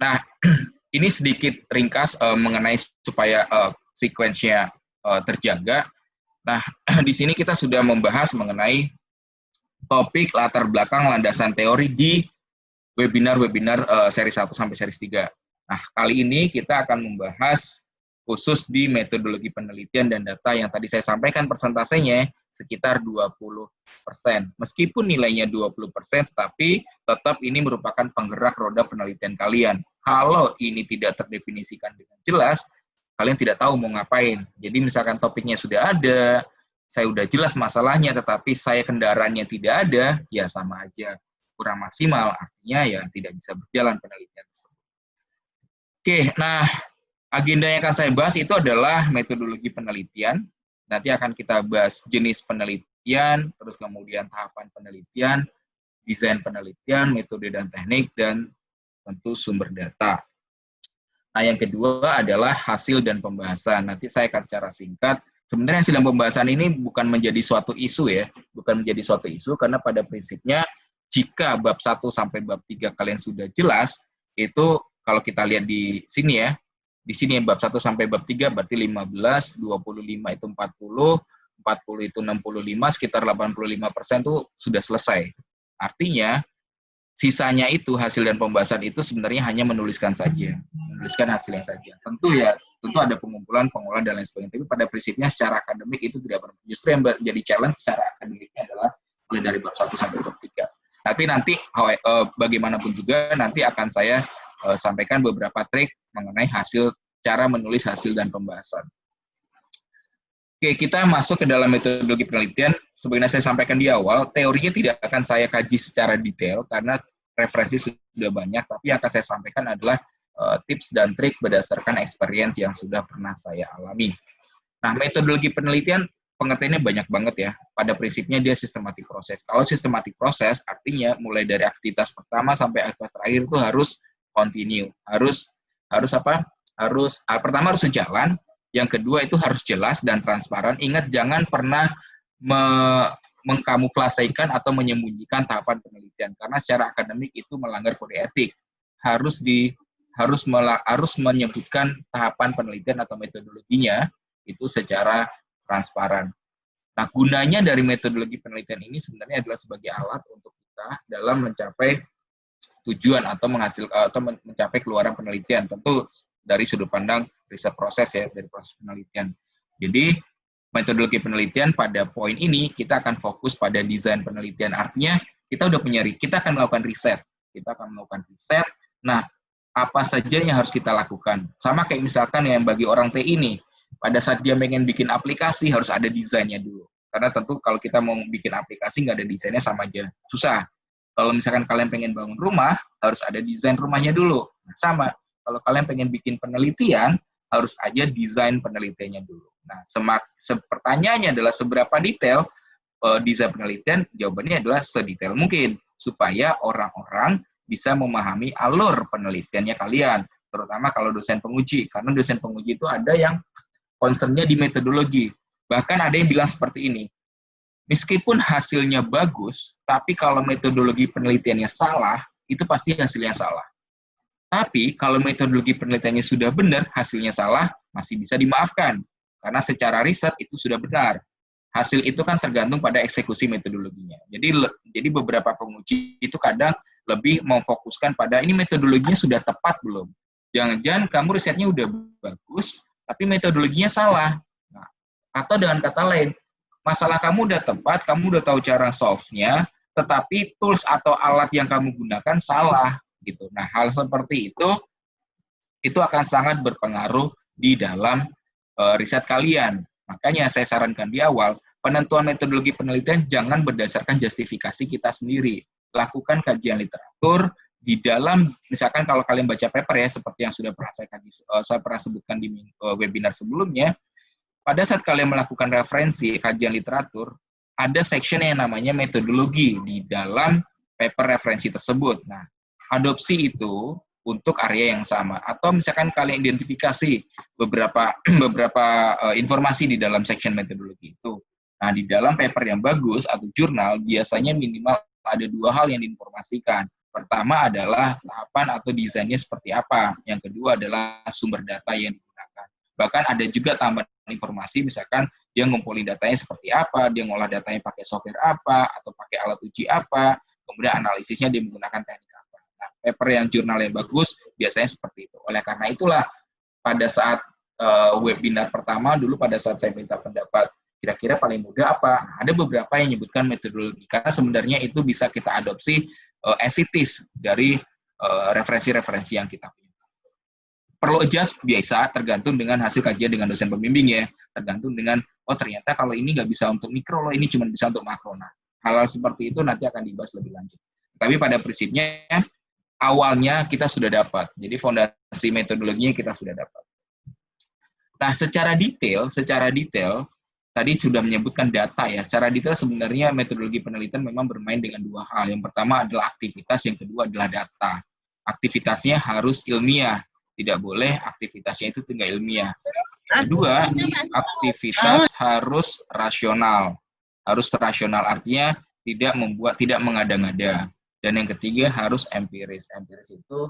Nah, ini sedikit ringkas mengenai supaya sequence-nya terjaga. Nah, di sini kita sudah membahas mengenai topik latar belakang landasan teori di webinar-webinar seri 1 sampai seri 3. Nah, kali ini kita akan membahas khusus di metodologi penelitian dan data yang tadi saya sampaikan persentasenya sekitar 20%. Meskipun nilainya 20%, tetapi tetap ini merupakan penggerak roda penelitian kalian. Kalau ini tidak terdefinisikan dengan jelas, kalian tidak tahu mau ngapain. Jadi misalkan topiknya sudah ada, saya udah jelas masalahnya, tetapi saya kendaraannya tidak ada, ya sama aja. Kurang maksimal, artinya ya tidak bisa berjalan penelitian tersebut. Oke, nah agenda yang akan saya bahas itu adalah metodologi penelitian. Nanti akan kita bahas jenis penelitian, terus kemudian tahapan penelitian, desain penelitian, metode dan teknik, dan tentu sumber data. Nah, yang kedua adalah hasil dan pembahasan. Nanti saya akan secara singkat. Sebenarnya hasil dan pembahasan ini bukan menjadi suatu isu ya, bukan menjadi suatu isu karena pada prinsipnya jika bab 1 sampai bab 3 kalian sudah jelas, itu kalau kita lihat di sini ya, di sini bab 1 sampai bab 3 berarti 15, 25 itu 40, 40 itu 65, sekitar 85% itu sudah selesai. Artinya, sisanya itu hasil dan pembahasan itu sebenarnya hanya menuliskan saja, menuliskan hasilnya saja. Tentu ada pengumpulan, pengolahan dan lain sebagainya. Tapi pada prinsipnya secara akademik itu tidak berpengaruh. Justru yang menjadi challenge secara akademiknya adalah mulai dari bab 1 sampai bab 3. Tapi nanti bagaimanapun juga nanti akan saya sampaikan beberapa trik mengenai cara menulis hasil dan pembahasan. Oke, kita masuk ke dalam metodologi penelitian. Sebagaimana saya sampaikan di awal, teorinya tidak akan saya kaji secara detail karena referensi sudah banyak, tapi yang akan saya sampaikan adalah tips dan trik berdasarkan experience yang sudah pernah saya alami. Nah, metodologi penelitian pengertiannya banyak banget ya. Pada prinsipnya dia sistematik proses. Kalau sistematik proses, artinya mulai dari aktivitas pertama sampai aktivitas terakhir itu harus continue. Pertama harus sejalan. Yang kedua itu harus jelas dan transparan. Ingat, jangan pernah mengkamuflaseikan atau menyembunyikan tahapan penelitian karena secara akademik itu melanggar kode etik. Harus menyebutkan tahapan penelitian atau metodologinya itu secara transparan. Nah, gunanya dari metodologi penelitian ini sebenarnya adalah sebagai alat untuk kita dalam mencapai tujuan atau mencapai keluaran penelitian. Tentu dari sudut pandang riset proses ya, dari proses penelitian. Jadi, metodologi penelitian pada poin ini kita akan fokus pada desain penelitian. Artinya kita akan melakukan riset. Nah, apa saja yang harus kita lakukan? Sama kayak misalkan yang bagi orang TI ini, pada saat dia pengen bikin aplikasi harus ada desainnya dulu. Karena tentu kalau kita mau bikin aplikasi nggak ada desainnya sama aja, susah. Kalau misalkan kalian pengen bangun rumah, harus ada desain rumahnya dulu. Nah, sama, kalau kalian pengen bikin penelitian, harus aja desain penelitiannya dulu. Nah, pertanyaannya adalah seberapa detail desain penelitian? Jawabannya adalah sedetail mungkin, supaya orang-orang bisa memahami alur penelitiannya kalian, terutama kalau dosen penguji, karena dosen penguji itu ada yang concern-nya di metodologi. Bahkan ada yang bilang seperti ini, meskipun hasilnya bagus, tapi kalau metodologi penelitiannya salah, itu pasti hasilnya salah. Tapi kalau metodologi penelitiannya sudah benar, hasilnya salah, masih bisa dimaafkan. Karena secara riset itu sudah benar. Hasil itu kan tergantung pada eksekusi metodologinya. Jadi beberapa penguji itu kadang lebih memfokuskan pada ini metodologinya sudah tepat belum. Jangan-jangan kamu risetnya udah bagus, tapi metodologinya salah. Nah, atau dengan kata lain, masalah kamu udah tepat, kamu udah tahu cara solve-nya, tetapi tools atau alat yang kamu gunakan salah. Gitu. Nah, hal seperti itu akan sangat berpengaruh di dalam riset kalian. Makanya saya sarankan di awal, penentuan metodologi penelitian jangan berdasarkan justifikasi kita sendiri. Lakukan kajian literatur di dalam, misalkan kalau kalian baca paper ya, seperti yang sudah pernah saya pernah sebutkan di webinar sebelumnya, pada saat kalian melakukan referensi kajian literatur, ada section yang namanya metodologi di dalam paper referensi tersebut. Nah, adopsi itu untuk area yang sama. Atau misalkan kalian identifikasi beberapa informasi di dalam section metodologi itu. Nah, di dalam paper yang bagus atau jurnal, biasanya minimal ada 2 hal yang diinformasikan. Pertama adalah tahapan atau desainnya seperti apa. Yang kedua adalah sumber data yang digunakan. Bahkan ada juga tambahan informasi, misalkan dia ngumpulin datanya seperti apa, dia ngolah datanya pakai software apa, atau pakai alat uji apa, kemudian analisisnya dia menggunakan teknik apa. Nah, paper yang jurnal yang bagus biasanya seperti itu. Oleh karena itulah, pada saat webinar pertama dulu, pada saat saya minta pendapat, kira-kira paling mudah apa? Ada beberapa yang menyebutkan metodologi, karena sebenarnya itu bisa kita adopsi as it is dari referensi-referensi yang kita punya. Perlu adjust biasa, tergantung dengan hasil kajian dengan dosen pembimbing ya, tergantung dengan, oh ternyata kalau ini nggak bisa untuk mikro loh, ini cuma bisa untuk makro. Nah, hal-hal seperti itu nanti akan dibahas lebih lanjut. Tapi pada prinsipnya, awalnya kita sudah dapat, jadi fondasi metodologinya kita sudah dapat. Nah, secara detail, tadi sudah menyebutkan data ya. Secara detail sebenarnya metodologi penelitian memang bermain dengan dua hal. Yang pertama adalah aktivitas, yang kedua adalah data. Aktivitasnya harus ilmiah, tidak boleh aktivitasnya itu tidak ilmiah. Kedua, aktivitas harus rasional. Harus rasional artinya tidak mengada-ngada. Dan yang ketiga harus empiris. Empiris itu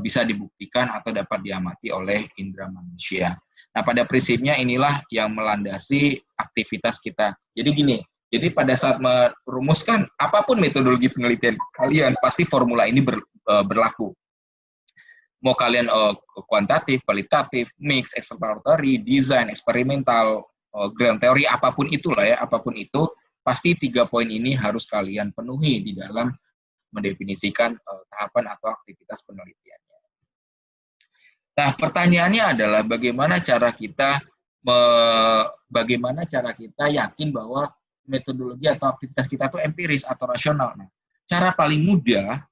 bisa dibuktikan atau dapat diamati oleh indera manusia. Nah, pada prinsipnya inilah yang melandasi aktivitas kita. Jadi gini, jadi pada saat merumuskan apapun metodologi penelitian kalian, pasti formula ini berlaku. Mau kalian kuantitatif, kualitatif, mix, exploratory, design, eksperimental, ground theory, apapun itulah ya, apapun itu, pasti 3 poin ini harus kalian penuhi di dalam mendefinisikan tahapan atau aktivitas penelitiannya. Nah, pertanyaannya adalah bagaimana cara kita yakin bahwa metodologi atau aktivitas kita itu empiris atau rasional. Nah, cara paling mudah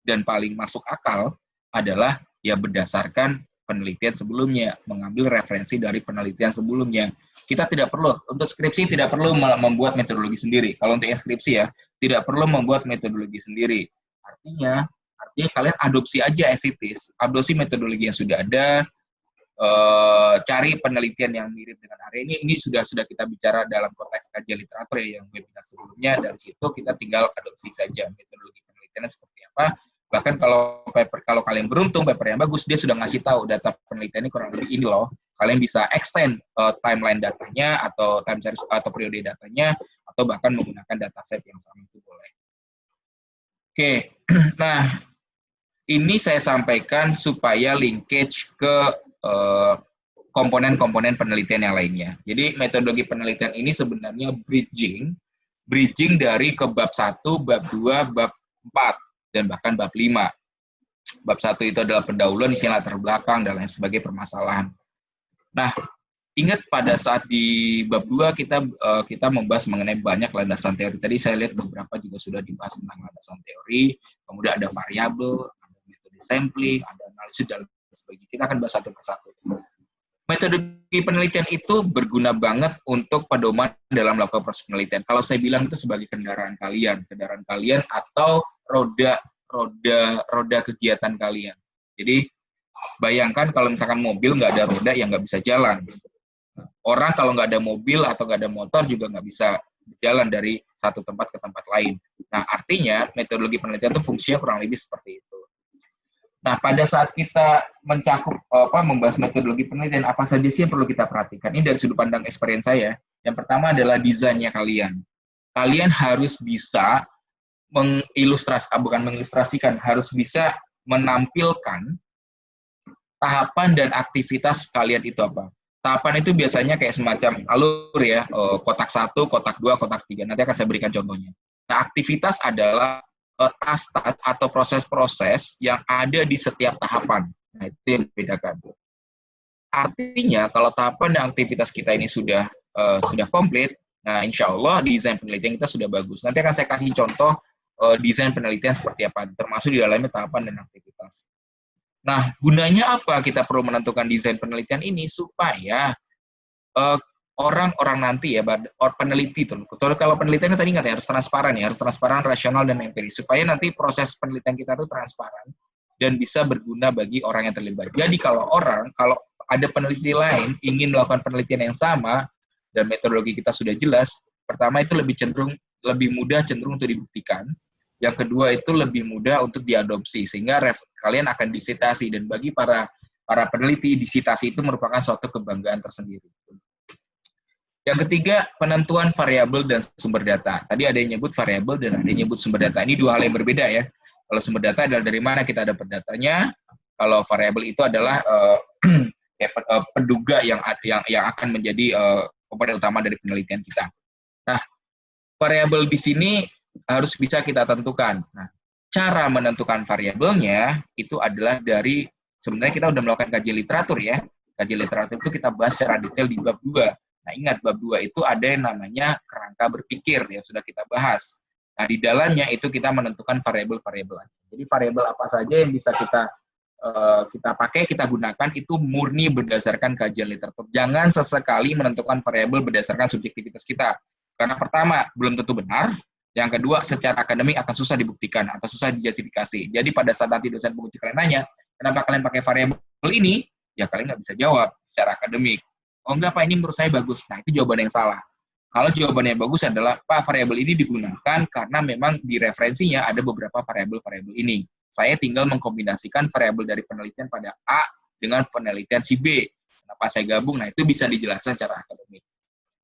dan paling masuk akal adalah ya berdasarkan penelitian sebelumnya, mengambil referensi dari penelitian sebelumnya. Kita tidak perlu, untuk skripsi tidak perlu membuat metodologi sendiri. Kalau untuk skripsi ya, tidak perlu membuat metodologi sendiri. Artinya kalian adopsi aja as it is, adopsi metodologi yang sudah ada, cari penelitian yang mirip dengan area ini sudah kita bicara dalam konteks kajian literatur yang webinar sebelumnya. Dari situ kita tinggal adopsi saja metodologi penelitiannya seperti apa. Bahkan kalau kalian beruntung paper yang bagus, dia sudah ngasih tahu data penelitiannya kurang lebih ini loh, kalian bisa extend timeline datanya atau time series atau periode datanya, atau bahkan menggunakan dataset yang sama itu boleh. Oke, nah ini saya sampaikan supaya linkage ke komponen-komponen penelitian yang lainnya. Jadi metodologi penelitian ini sebenarnya bridging dari ke bab 1, bab 2, bab 4, dan bahkan bab 5. Bab 1 itu adalah pendahuluan, isi latar belakang, dan lain sebagai permasalahan. Nah, ingat pada saat di bab 2 kita membahas mengenai banyak landasan teori. Tadi saya lihat beberapa juga sudah dibahas tentang landasan teori, kemudian ada variabel, sampling, ada analisis, dan sebagainya. Kita akan bahas satu persatu. Metodologi penelitian itu berguna banget untuk pedoman dalam melakukan proses penelitian. Kalau saya bilang itu sebagai kendaraan kalian atau roda kegiatan kalian. Jadi bayangkan kalau misalkan mobil nggak ada roda, yang nggak bisa jalan. Orang kalau nggak ada mobil atau nggak ada motor juga nggak bisa berjalan dari satu tempat ke tempat lain. Nah, artinya metodologi penelitian itu fungsinya kurang lebih seperti itu. Nah, pada saat kita membahas metodologi penelitian, apa saja sih yang perlu kita perhatikan? Ini dari sudut pandang experience saya. Yang pertama adalah desainnya kalian. Kalian harus bisa harus bisa menampilkan tahapan dan aktivitas kalian itu apa. Tahapan itu biasanya kayak semacam alur ya, kotak 1, kotak 2, kotak 3. Nanti akan saya berikan contohnya. Nah, aktivitas adalah tas-tas atau proses-proses yang ada di setiap tahapan. Nah, itu yang membedakan. Artinya, kalau tahapan dan aktivitas kita ini sudah komplit, nah insya Allah desain penelitian kita sudah bagus. Nanti akan saya kasih contoh desain penelitian seperti apa, termasuk di dalamnya tahapan dan aktivitas. Nah, gunanya apa kita perlu menentukan desain penelitian ini? Supaya orang-orang nanti ya, peneliti tuh. Kalau penelitian tadi nggak harus transparan ya, harus transparan, rasional, dan empiris. Supaya nanti proses penelitian kita itu transparan dan bisa berguna bagi orang yang terlibat. Jadi kalau ada peneliti lain ingin melakukan penelitian yang sama dan metodologi kita sudah jelas, pertama itu lebih mudah cenderung untuk dibuktikan. Yang kedua itu lebih mudah untuk diadopsi, sehingga kalian akan disitasi, dan bagi para peneliti, disitasi itu merupakan suatu kebanggaan tersendiri. Yang ketiga, penentuan variabel dan sumber data. Tadi ada yang nyebut variabel dan ada yang nyebut sumber data. Ini dua hal yang berbeda ya. Kalau sumber data adalah dari mana kita dapat datanya. Kalau variabel itu adalah penduga yang akan menjadi komponen utama dari penelitian kita. Nah, variabel di sini harus bisa kita tentukan. Nah, cara menentukan variabelnya itu adalah dari, sebenarnya kita sudah melakukan kajian literatur ya. Kajian literatur itu kita bahas secara detail di bab 2. Nah, ingat bab 2 itu ada yang namanya kerangka berpikir, yang sudah kita bahas. Nah, di dalamnya itu kita menentukan variabel-variabel. Jadi variabel apa saja yang bisa kita pakai, kita gunakan, itu murni berdasarkan kajian literatur. Jangan sesekali menentukan variabel berdasarkan subjektivitas kita. Karena pertama, belum tentu benar. Yang kedua, secara akademik akan susah dibuktikan atau susah dijustifikasi. Jadi pada saat nanti dosen penguji kalian nanya, kenapa kalian pakai variabel ini? Ya kalian nggak bisa jawab secara akademik. Oh enggak Pak, ini menurut saya bagus. Nah, itu jawaban yang salah. Kalau jawabannya bagus adalah, Pak, variabel ini digunakan karena memang di referensinya ada beberapa variabel-variabel ini. Saya tinggal mengkombinasikan variabel dari penelitian pada A dengan penelitian si B. Kenapa saya gabung? Nah, itu bisa dijelaskan secara akademik.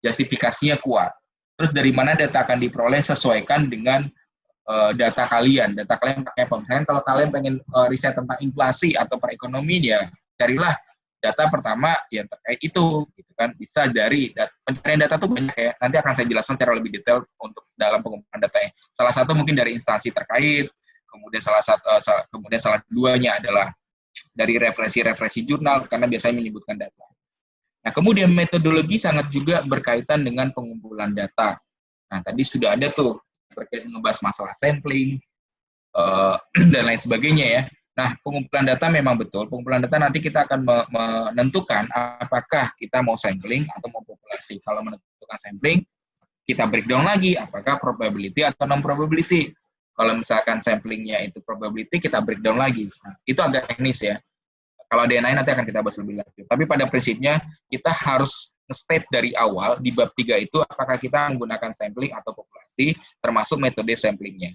Justifikasinya kuat. Terus dari mana data akan diperoleh, sesuaikan dengan data kalian. Data kalian pakai apa? Misalnya kalau kalian pengen riset tentang inflasi atau perekonomian, ya carilah data pertama yang terkait itu, gitu kan. Bisa dari pencarian data tuh banyak ya. Nanti akan saya jelaskan secara lebih detail untuk dalam pengumpulan datanya. Salah satu mungkin dari instansi terkait, kemudian salah duanya adalah dari referensi jurnal, karena biasanya menyebutkan data. Nah, kemudian metodologi sangat juga berkaitan dengan pengumpulan data. Nah, tadi sudah ada tuh terkait ngebahas masalah sampling dan lain sebagainya ya. Nah, pengumpulan data memang betul. Pengumpulan data nanti kita akan menentukan apakah kita mau sampling atau mau populasi. Kalau menentukan sampling, kita breakdown lagi apakah probability atau non-probability. Kalau misalkan samplingnya itu probability, kita breakdown lagi. Nah, itu agak teknis ya. Kalau ada yang lain nanti akan kita bahas lebih lanjut. Tapi pada prinsipnya, kita harus nge-state dari awal, di bab 3 itu, apakah kita menggunakan sampling atau populasi, termasuk metode samplingnya.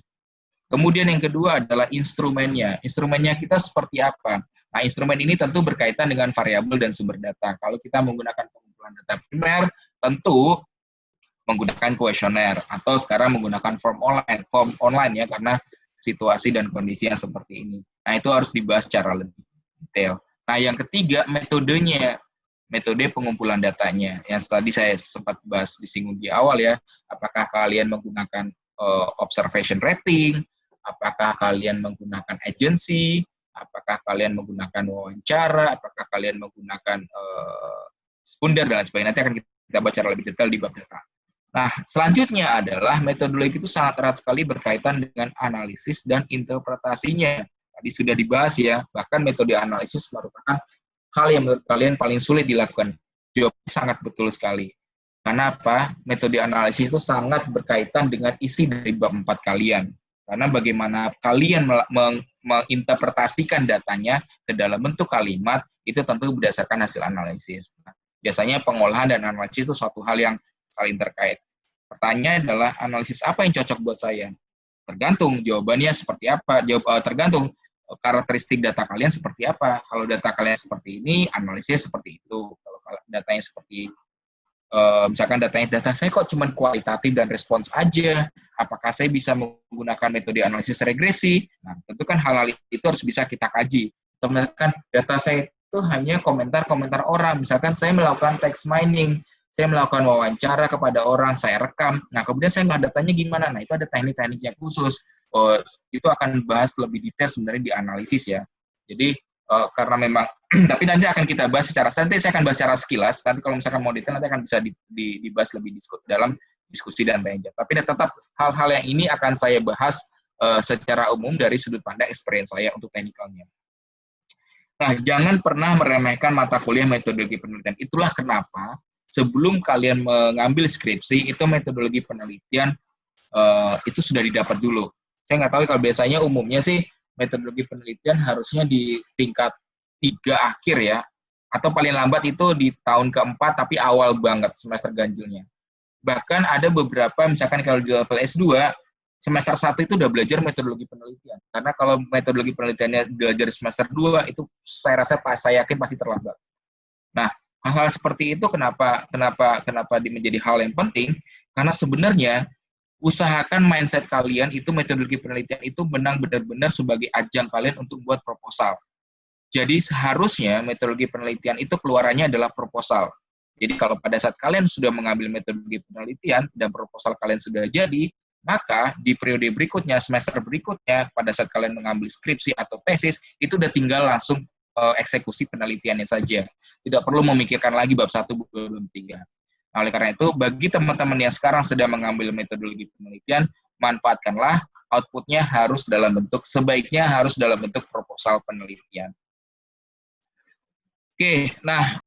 Kemudian yang kedua adalah instrumennya. Instrumennya kita seperti apa? Nah, instrumen ini tentu berkaitan dengan variabel dan sumber data. Kalau kita menggunakan pengumpulan data primer, tentu menggunakan kuesioner, atau sekarang menggunakan form online ya, karena situasi dan kondisi yang seperti ini. Nah, itu harus dibahas secara lebih detail. Nah, yang ketiga, metodenya. Metode pengumpulan datanya. Yang tadi saya sempat bahas disinggung di awal ya, apakah kalian menggunakan observation rating, apakah kalian menggunakan agency, apakah kalian menggunakan wawancara, apakah kalian menggunakan sekunder, dan sebagainya. Nanti akan kita baca lebih detail di bab data. Nah, selanjutnya adalah metodologi itu sangat erat sekali berkaitan dengan analisis dan interpretasinya. Tadi sudah dibahas ya, bahkan metode analisis merupakan hal yang menurut kalian paling sulit dilakukan. Jawabannya sangat betul sekali. Karena apa? Metode analisis itu sangat berkaitan dengan isi dari bab 4 kalian. Karena bagaimana kalian menginterpretasikan datanya ke dalam bentuk kalimat, itu tentu berdasarkan hasil analisis. Nah, biasanya pengolahan dan analisis itu suatu hal yang saling terkait. Pertanyaannya adalah, analisis apa yang cocok buat saya? Tergantung jawabannya seperti apa. Tergantung karakteristik data kalian seperti apa. Kalau data kalian seperti ini, analisisnya seperti itu. Kalau datanya seperti misalkan data saya kok cuma kualitatif dan respons aja, apakah saya bisa menggunakan metode analisis regresi? Nah, tentu kan hal-hal itu harus bisa kita kaji. Atau misalkan data saya itu hanya komentar-komentar orang, misalkan saya melakukan text mining, saya melakukan wawancara kepada orang, saya rekam, nah kemudian saya nggak datanya gimana? Nah, itu ada teknik-teknik yang khusus. Itu akan bahas lebih detail sebenarnya di analisis ya. Jadi karena memang, tapi nanti akan kita bahas secara, nanti saya akan bahas secara sekilas, nanti kalau misalkan mau detail nanti akan bisa dibahas lebih dalam diskusi dan tanya. Tapi tetap hal-hal yang ini akan saya bahas secara umum dari sudut pandang experience saya untuk teknikalnya. Nah, jangan pernah meremehkan mata kuliah metodologi penelitian. Itulah kenapa sebelum kalian mengambil skripsi, itu metodologi penelitian itu sudah didapat dulu. Saya nggak tahu kalau biasanya umumnya sih metodologi penelitian harusnya di tingkat 3 akhir ya, atau paling lambat itu di tahun keempat tapi awal banget semester ganjilnya. Bahkan ada beberapa, misalkan kalau di level S2, semester 1 itu udah belajar metodologi penelitian. Karena kalau metodologi penelitiannya belajar semester 2, itu saya rasa saya yakin pasti terlambat. Nah, hal-hal seperti itu kenapa menjadi hal yang penting? Karena sebenarnya usahakan mindset kalian itu metodologi penelitian itu benar-benar sebagai ajang kalian untuk buat proposal. Jadi seharusnya metodologi penelitian itu keluarannya adalah proposal. Jadi kalau pada saat kalian sudah mengambil metodologi penelitian dan proposal kalian sudah jadi, maka di periode berikutnya, semester berikutnya, pada saat kalian mengambil skripsi atau tesis, itu udah tinggal langsung eksekusi penelitiannya saja. Tidak perlu memikirkan lagi bab 1, bab 2, bab 3. Nah, oleh karena itu, bagi teman-teman yang sekarang sedang mengambil metodologi penelitian, manfaatkanlah, outputnya sebaiknya harus dalam bentuk proposal penelitian. Oke, nah